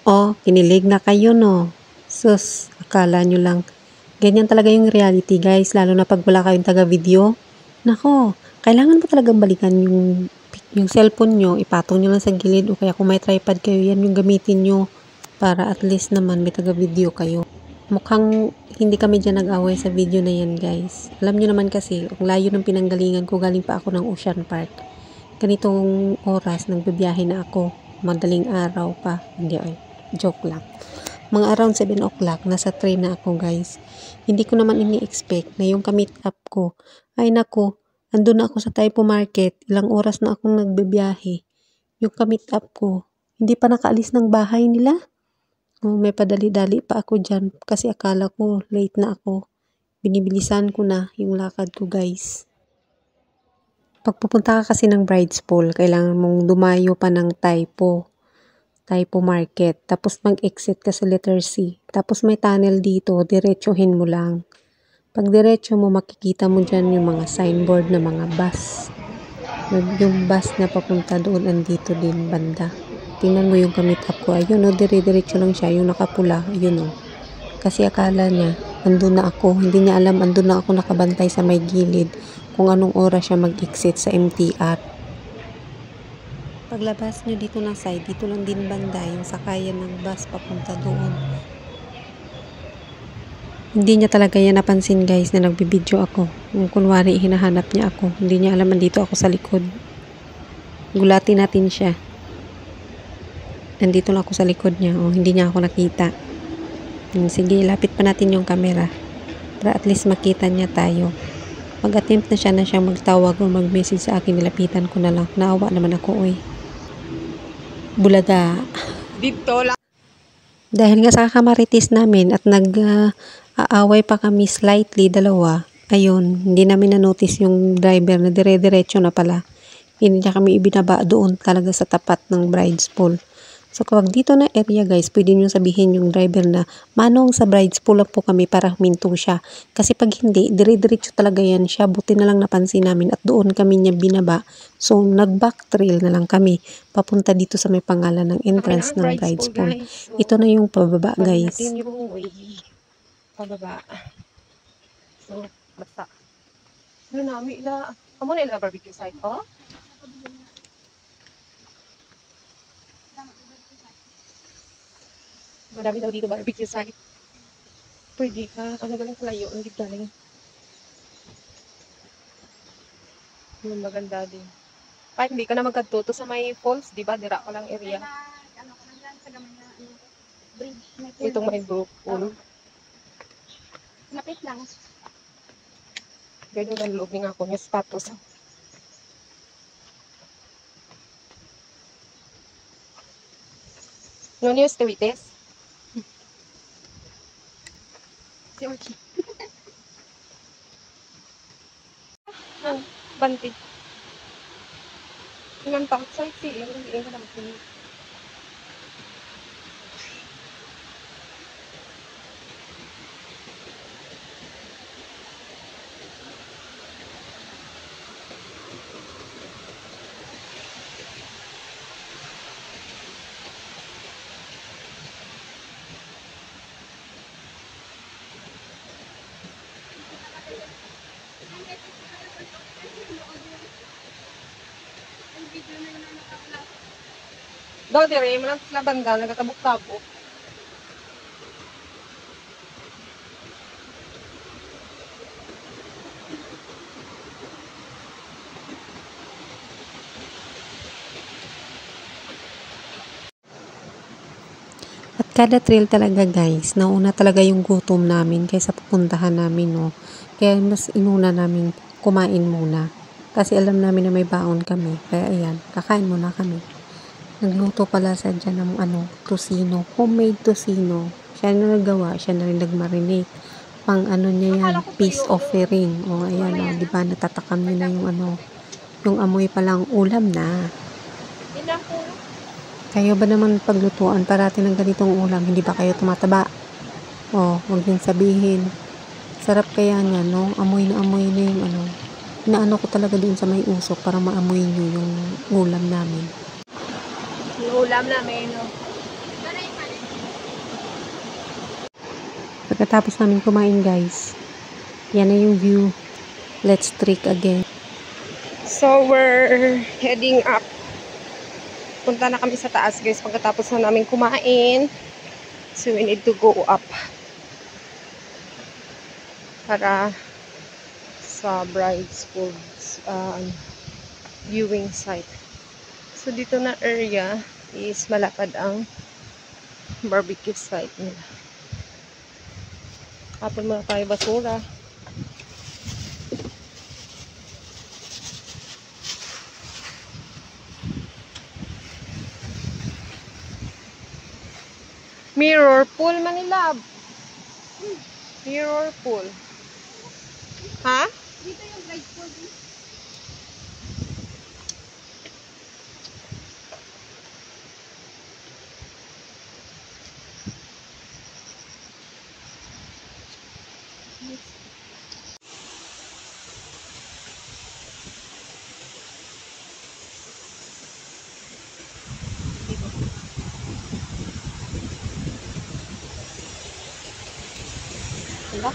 Oh, kinilig na kayo no. Sus, akala nyo lang. Ganyan talaga yung reality guys, lalo na pag wala kayong taga-video. Nako, kailangan mo talagang balikan yung cellphone nyo, ipatong nyo lang sa gilid o kaya kung may tripod kayo, yan yung gamitin nyo para at least naman may taga-video kayo. Mukhang hindi kami dyan nag-away sa video na yan guys. Alam nyo naman kasi, ang layo ng pinanggalingan ko, galing pa ako ng Ocean Park. Ganitong oras, nagbibiyahe na ako. Madaling araw pa. Hindi ay, joke lang. Mga around 7 o'clock, nasa train na ako guys. Hindi ko naman ini-expect na yung ka-meet up ko, ay nako, andun na ako sa Taipo Market, ilang oras na akong nagbibiyahe. Yung ka-meet up ko, hindi pa nakaalis ng bahay nila. Oh, may padali-dali pa ako dyan kasi akala ko late na ako. Binibilisan ko na yung lakad ko guys. Pag pupunta ka kasi ng Bride's Pool, kailangan mong dumayo pa ng Taipo Market. Tapos mag-exit ka sa letter C. Tapos may tunnel dito, diretsuhin mo lang. Pag diretso mo, makikita mo dyan yung mga signboard na mga bus. Yung bus na papunta doon, andito din banda. Tingnan mo yung ka-meet up ko. Ayun o, dire-diretso lang siya. Yung nakapula, ayun o. Kasi akala niya, andun na ako. Hindi niya alam, andun na ako nakabantay sa may gilid kung anong oras siya mag-exit sa MTR. Paglabas nyo dito ng side, dito lang din banda yung sakayan ng bus papunta doon. Hindi niya talaga yan napansin guys na nagbibideo ako. Yung kunwari hinahanap niya ako. Hindi niya alam andito ako sa likod. Gulatin natin siya. Nandito lang ako sa likod niya. O, hindi niya ako nakita. Sige, lapit pa natin yung camera. Para at least makita niya tayo. Mag-attempt na siya magtawag o mag-message sa akin. Nilapitan ko na lang. Naawa naman ako oy. Bulaga. Dito lang. Dahil nga sa kamaritis namin at nag-aaway pa kami slightly, dalawa. Ayun, hindi namin na-notice yung driver na dire-diretso na pala. Hindi niya kami ibinaba doon talaga sa tapat ng Bride's Pool. So kapag dito na area guys, pwede nyo sabihin yung driver na manong sa Bride's Pool lang po kami para huminto siya. Kasi pag hindi, dire-diretso talaga yan siya. Buti na lang napansin namin at doon kami niya binaba. So nag-back trail na lang kami papunta dito sa may pangalan ng entrance ng Bride's Pool. Ito na yung pababa guys. Pababa. So, basta. Ano namin ila, amo na ila barbecue site, oh? Madami daw dito barbecue site. Pwede ka, ang galing kalayo, ang galing. Yung maganda din. Kahit hindi ka na magkatuto sa may falls, di ba? Dira ko lang area. Ano ka lang dyan, sa gamay na bridge. Itong may pool. Lapit lang. Ganyan ang loob nga ako, yung status. No news to witness? Si Orchi. Oh, banti. Ilan pa? Sightseeing. Hindi ko naman sila. Daw dire, malang sila banda, nagkatabok-tabok. At kada trail talaga guys, nauna talaga yung gutom namin kaysa pupuntahan namin no. Kaya mas inuna namin kumain muna. Kasi alam namin na may baon kami. Kaya ayan, kakain muna kami. Nagluto pala sa dyan ng tosino, homemade tosino. Siya na nagawa, siya na rin nagmarinate. Pang ano niya yan, peace offering. O ayan o, di ba natatakam niya na yung ano, yung amoy palang ulam na. Kayo ba naman paglutuan parati ng ganitong ulam, hindi ba kayo tumataba? O, huwag yung sabihin. Sarap kaya niya, no? Amoy na yung ano. Inaano ko talaga doon sa may usok para maamoy nyo yung ulam namin. Yung ulam namin, no? Pagkatapos namin kumain guys, yan na yung view. Let's trek again. So, we're heading up. Punta na kami sa taas guys pagkatapos na namin kumain. So, we need to go up para sa Bride's Falls viewing site. So, dito na area is malapad ang barbecue site nila. Kapon muna tayo basura. Mirror pool, Manilab. Mirror pool. Ha? Dito yung bride pool. Wala.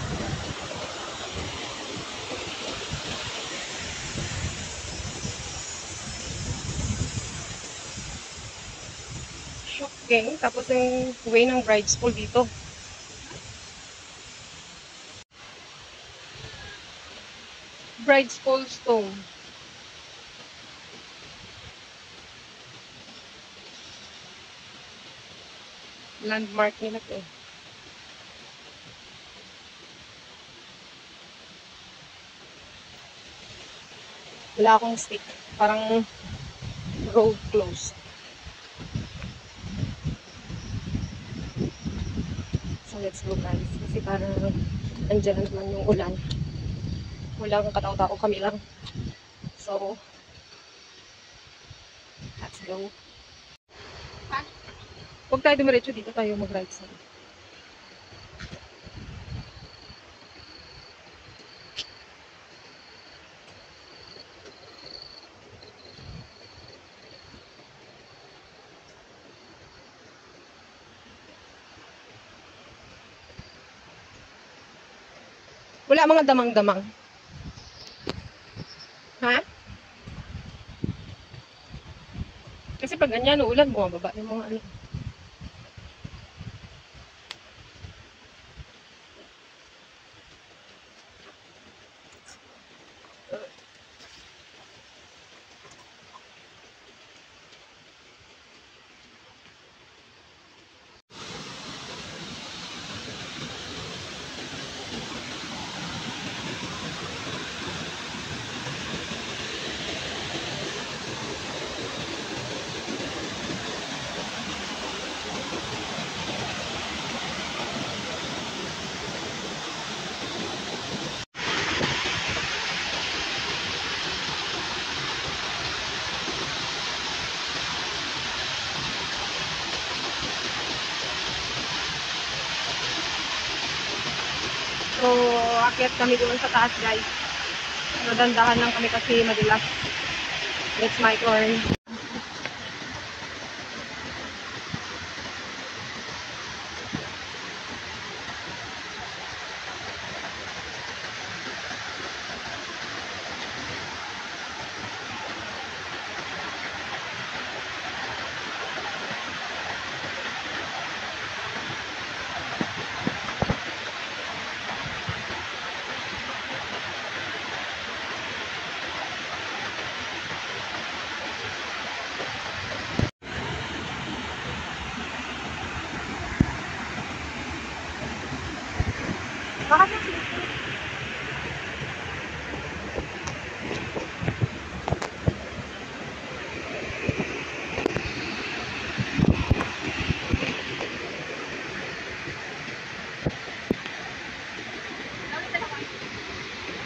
Shocking. Tapos yung way ng bride's pool dito. Bride's pool stone. Landmark nila to. Wala akong stick. Parang road closed. So let's go guys. Kasi parang andyan naman yung ulan. Walang katao-tao, kami lang. So, let's go. Huwag tayo dumiretso, dito tayo mag-right side. Wala mga damang-damang. Ha? Kasi pag ganyan, ulan, bumababa yung mga ano. So, akyat kami doon sa taas, guys. Nadandahan lang kami kasi madilas. It's my turn.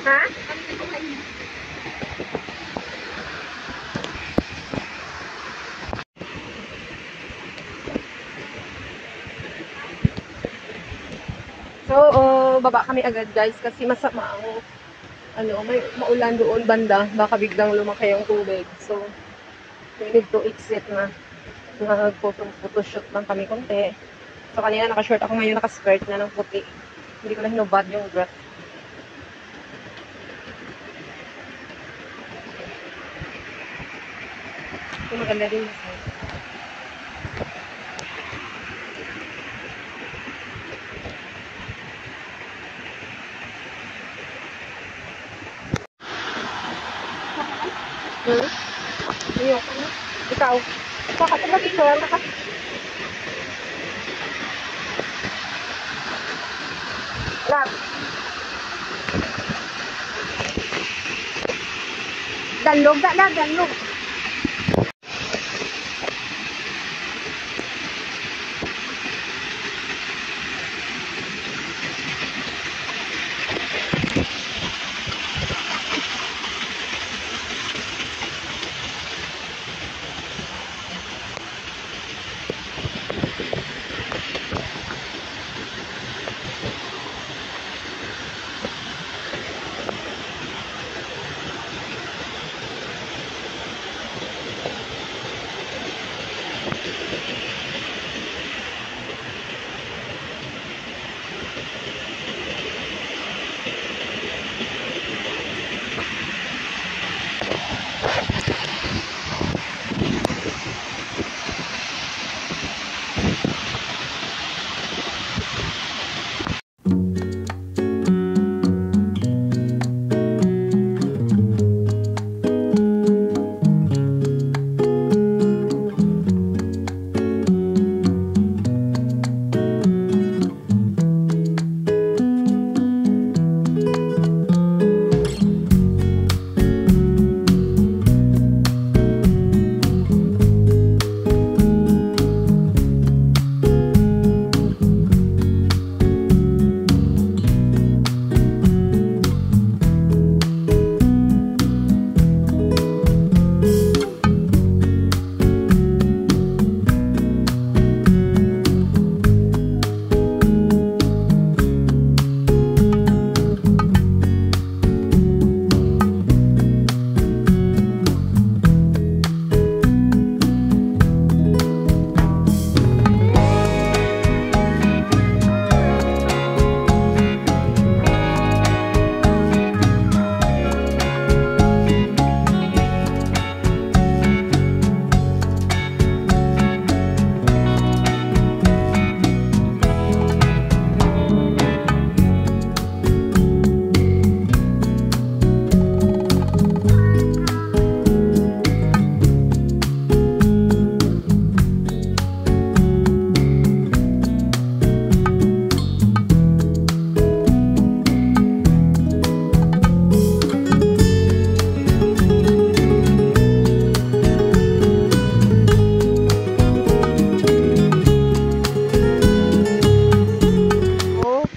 Ha? So, baba kami agad guys kasi masama ang may maulan doon banda, baka biglang lumaki ang tubig. So, we need to exit na. Nag-photoshoot lang kami konti. So, kanina naka-short ako, ngayon naka-skirt na ng puti. Hindi ko na hinubad yung grass. Ito maganda din. Ayoko na. Ikaw. Kakatulog ito. Lab. Danlog. Danlog.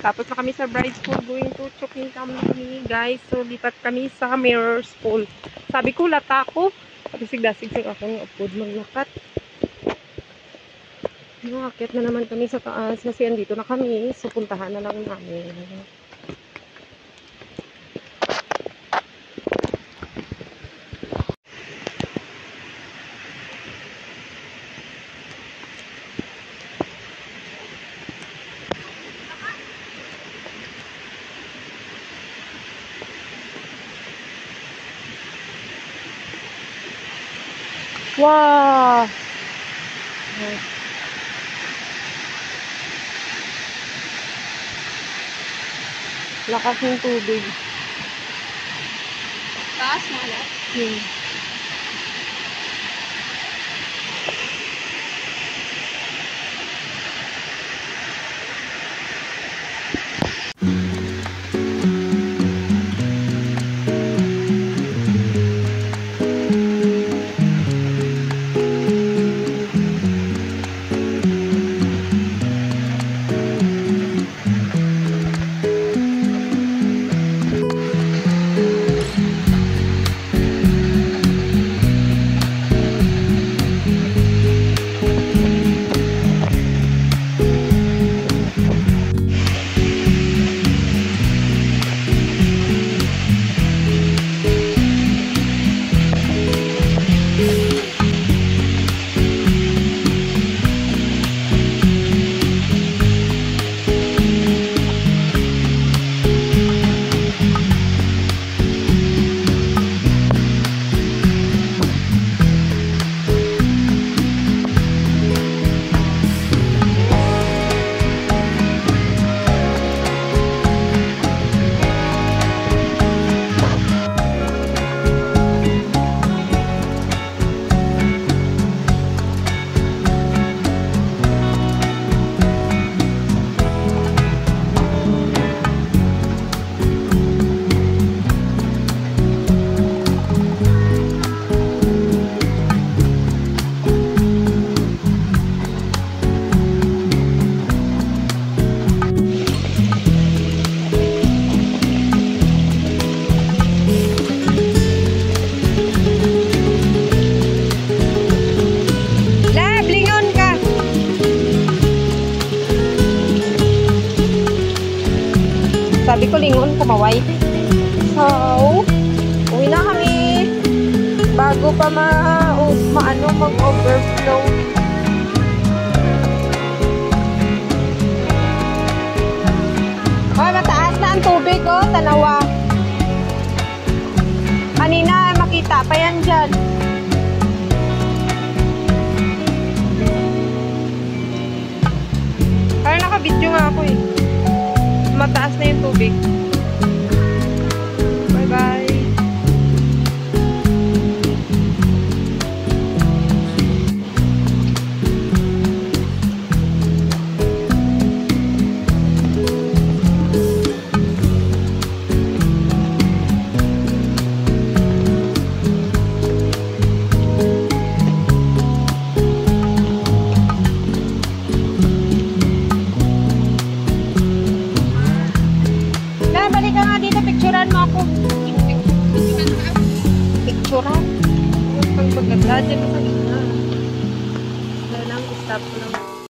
Tapos na kami sa Bride School, going to Choking kami, guys. So, lipat kami sa Mirror School. Sabi ko, lata ko. Pasigdasig ako ng upload maglakat. Nakakit na naman kami sa taas kasi andito na kami. So, puntahan na lang namin. Wow! Lakas ng tubig. Taas na lang. kamaway. So, uwi na kami. Bago pa mag-overflow. Oh, mataas na ang tubig, oh. Tanawa. Kanina, makita pa yan dyan. Kaya naka-video nga ako eh. Mataas na yung tubig.